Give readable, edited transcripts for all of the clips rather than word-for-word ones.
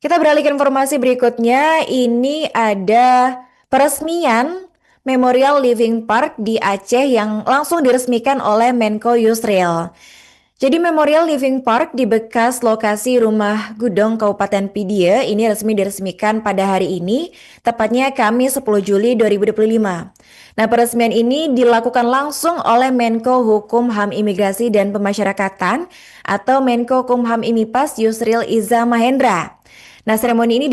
Kita beralih ke informasi berikutnya. Ini ada peresmian Memorial Living Park di Aceh yang langsung diresmikan oleh Menko Yusril. Jadi Memorial Living Park di bekas lokasi rumah Gudong Kabupaten Pidie ini resmi diresmikan pada hari ini, tepatnya Kamis 10 Juli 2025. Nah, peresmian ini dilakukan langsung oleh Menko Hukum HAM Imigrasi dan Pemasyarakatan atau Menko Kumham Imipas Yusril Iza Mahendra. Nah, seremoni ini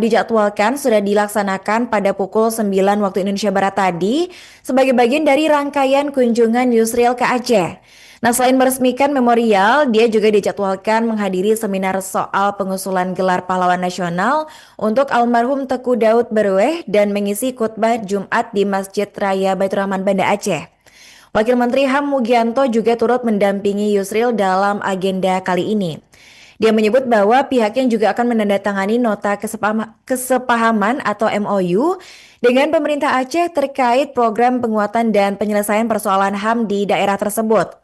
dijadwalkan sudah dilaksanakan pada pukul 9 waktu Indonesia Barat tadi sebagai bagian dari rangkaian kunjungan Yusril ke Aceh. Nah, selain meresmikan memorial, dia juga dijadwalkan menghadiri seminar soal pengusulan gelar pahlawan nasional untuk almarhum Teku Daud Berweh dan mengisi khutbah Jumat di Masjid Raya Baitur Rahman Banda Aceh. Wakil Menteri HAM Mugianto juga turut mendampingi Yusril dalam agenda kali ini. Dia menyebut bahwa pihaknya juga akan menandatangani nota kesepahaman atau MOU dengan pemerintah Aceh terkait program penguatan dan penyelesaian persoalan HAM di daerah tersebut.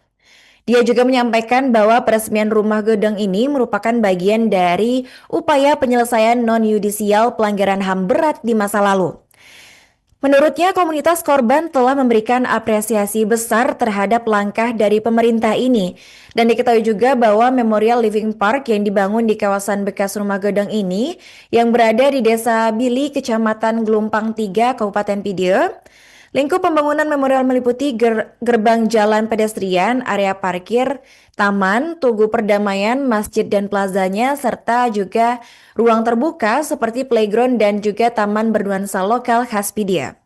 Dia juga menyampaikan bahwa peresmian rumah gedung ini merupakan bagian dari upaya penyelesaian non-yudisial pelanggaran HAM berat di masa lalu. Menurutnya, komunitas korban telah memberikan apresiasi besar terhadap langkah dari pemerintah ini. Dan diketahui juga bahwa Memorial Living Park yang dibangun di kawasan bekas rumah gedung ini, yang berada di Desa Bili, Kecamatan Gelumpang 3, Kabupaten Pidie. Lingkup pembangunan memorial meliputi gerbang jalan pedestrian, area parkir, taman, tugu perdamaian, masjid dan plazanya, serta juga ruang terbuka seperti playground dan juga taman bernuansa lokal khas Pidie.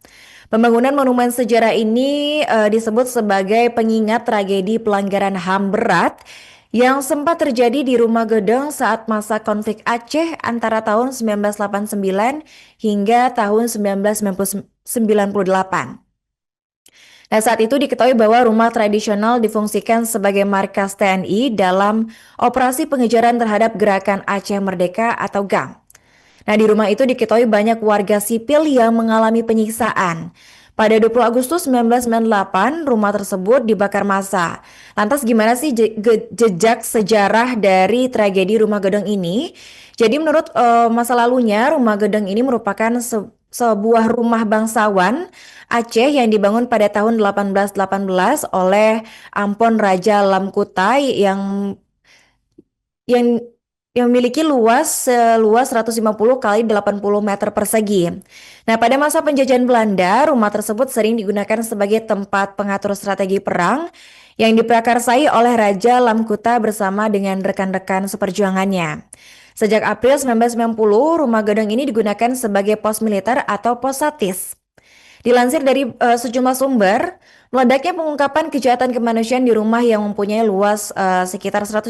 Pembangunan monumen sejarah ini disebut sebagai pengingat tragedi pelanggaran HAM berat yang sempat terjadi di Rumah Gedong saat masa konflik Aceh antara tahun 1989 hingga tahun 1998. Nah, saat itu diketahui bahwa rumah tradisional difungsikan sebagai markas TNI dalam operasi pengejaran terhadap Gerakan Aceh Merdeka atau GAM. Nah, di rumah itu diketahui banyak warga sipil yang mengalami penyiksaan. Pada 20 Agustus 1998, rumah tersebut dibakar massa. Lantas gimana sih jejak sejarah dari tragedi Rumah Gedong ini? Jadi menurut masa lalunya, Rumah Gedong ini merupakan sebuah rumah bangsawan Aceh yang dibangun pada tahun 1818 oleh Ampon Raja Lam Kutai yang yang memiliki seluas 150 kali 80 meter persegi. Nah, pada masa penjajahan Belanda, rumah tersebut sering digunakan sebagai tempat pengatur strategi perang yang diprakarsai oleh Raja Lam Kuta bersama dengan rekan-rekan seperjuangannya. Sejak April 1990, rumah gedung ini digunakan sebagai pos militer atau pos satis. Dilansir dari sejumlah sumber, meledaknya pengungkapan kejahatan kemanusiaan di rumah yang mempunyai luas sekitar 150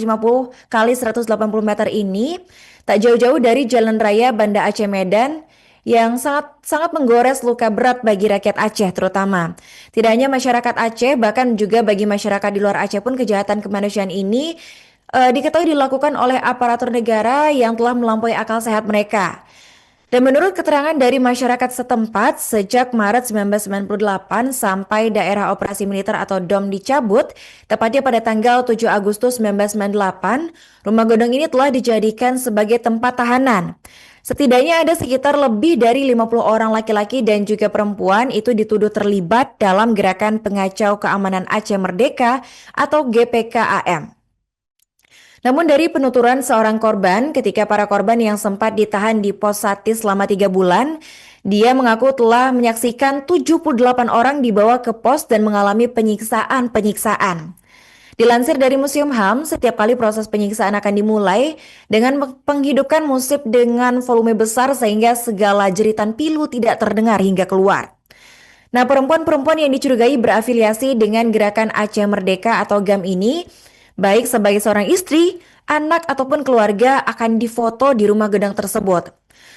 kali 180 meter ini tak jauh-jauh dari Jalan Raya Banda Aceh Medan yang sangat menggores luka berat bagi rakyat Aceh terutama. Tidak hanya masyarakat Aceh, bahkan juga bagi masyarakat di luar Aceh pun kejahatan kemanusiaan ini diketahui dilakukan oleh aparatur negara yang telah melampaui akal sehat mereka. Dan menurut keterangan dari masyarakat setempat, sejak Maret 1998 sampai daerah operasi militer atau DOM dicabut, tepatnya pada tanggal 7 Agustus 1998, rumah gedung ini telah dijadikan sebagai tempat tahanan. Setidaknya ada sekitar lebih dari 50 orang laki-laki dan juga perempuan itu dituduh terlibat dalam gerakan pengacau keamanan Aceh Merdeka atau GPKAM. Namun dari penuturan seorang korban, ketika para korban yang sempat ditahan di pos satis selama 3 bulan, dia mengaku telah menyaksikan 78 orang dibawa ke pos dan mengalami penyiksaan. Dilansir dari Museum HAM, setiap kali proses penyiksaan akan dimulai dengan penghidupkan musik dengan volume besar sehingga segala jeritan pilu tidak terdengar hingga keluar. Nah, perempuan-perempuan yang dicurigai berafiliasi dengan Gerakan Aceh Merdeka atau GAM ini, baik sebagai seorang istri, anak, ataupun keluarga akan difoto di rumah gedang tersebut.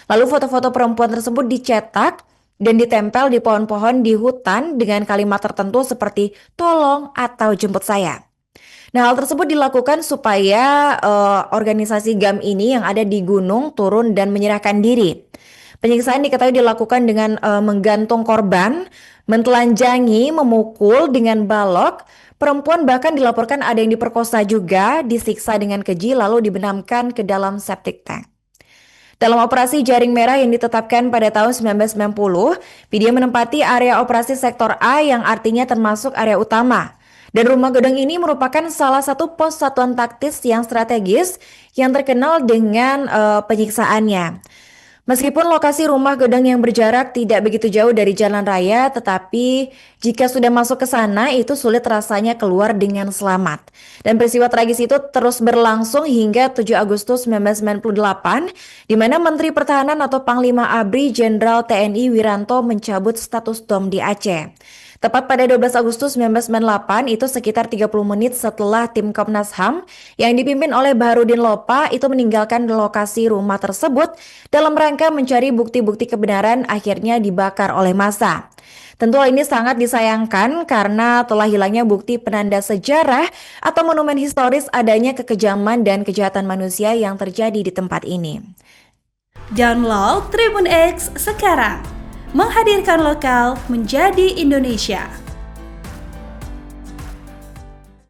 Lalu foto-foto perempuan tersebut dicetak dan ditempel di pohon-pohon di hutan dengan kalimat tertentu seperti tolong atau jemput saya. Nah, hal tersebut dilakukan supaya organisasi GAM ini yang ada di gunung turun dan menyerahkan diri. Penyiksaan diketahui dilakukan dengan menggantung korban, mentelanjangi, memukul dengan balok. Perempuan bahkan dilaporkan ada yang diperkosa juga, disiksa dengan keji lalu dibenamkan ke dalam septic tank. Dalam operasi Jaring Merah yang ditetapkan pada tahun 1990, Vidya menempati area operasi sektor A yang artinya termasuk area utama. Dan rumah gedung ini merupakan salah satu pos satuan taktis yang strategis yang terkenal dengan penyiksaannya. Meskipun lokasi rumah gedung yang berjarak tidak begitu jauh dari jalan raya, tetapi jika sudah masuk ke sana itu sulit rasanya keluar dengan selamat. Dan peristiwa tragis itu terus berlangsung hingga 7 Agustus 1998, di mana Menteri Pertahanan atau Panglima ABRI Jenderal TNI Wiranto mencabut status DOM di Aceh. Tepat pada 12 Agustus 1998, itu sekitar 30 menit setelah tim Komnas HAM yang dipimpin oleh Baharudin Lopa itu meninggalkan lokasi rumah tersebut dalam rangka mencari bukti-bukti kebenaran, akhirnya dibakar oleh massa. Tentu hal ini sangat disayangkan karena telah hilangnya bukti penanda sejarah atau monumen historis adanya kekejaman dan kejahatan manusia yang terjadi di tempat ini. Download Tribun X sekarang, menghadirkan lokal menjadi Indonesia.